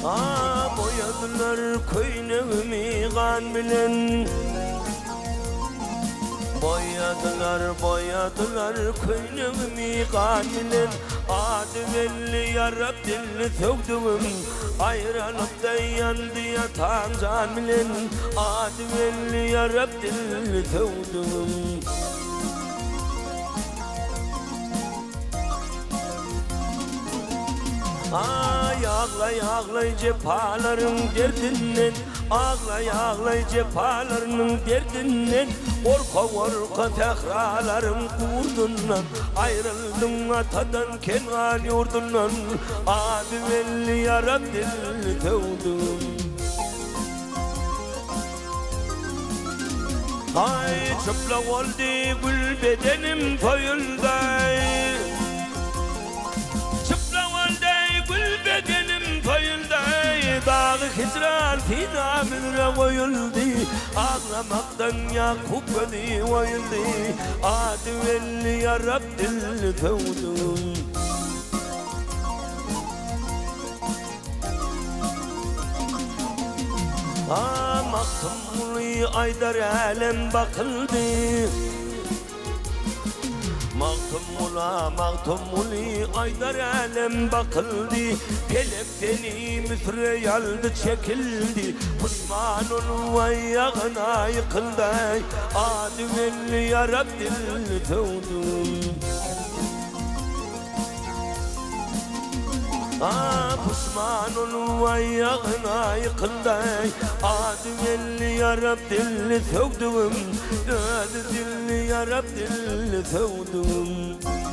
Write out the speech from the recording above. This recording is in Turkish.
Boyadılar köynevimi kan bilen. Boyadılar köynevimi kan bilen. Adı belli yarab dilli tövdüm. Ayranıp da yandı yatan can bilen. Adı belli yarab dilli tövdüm. Ağlay ağlay cepaların derdinden. Ağlay cepalarının derdinden. Korka tekrarlarım kurdundan. Ayrıldım atadan Kenan yurdundan. Adı belli yarab dilli tövdüm. Ay çıplak oldu gül bedenim toyulday. Dağı hicran fidanına koyuldu. Ağlamaktan Yakup ödü koyuldu. Adı belli yarab dilli tövdüm. Maktumlu aydar alem bakıldı. Maktumuli aydar alem bakıldı. Pelekten müsre yaldı çekildi. Pişman olu ayağına yıkıldı. Adı belli yarab dilli tövdüm. Pişman olu ayağına yıkıldı. Adı belli yarab dilli tövdüm. Adı dilli yarab dilli tövdüm.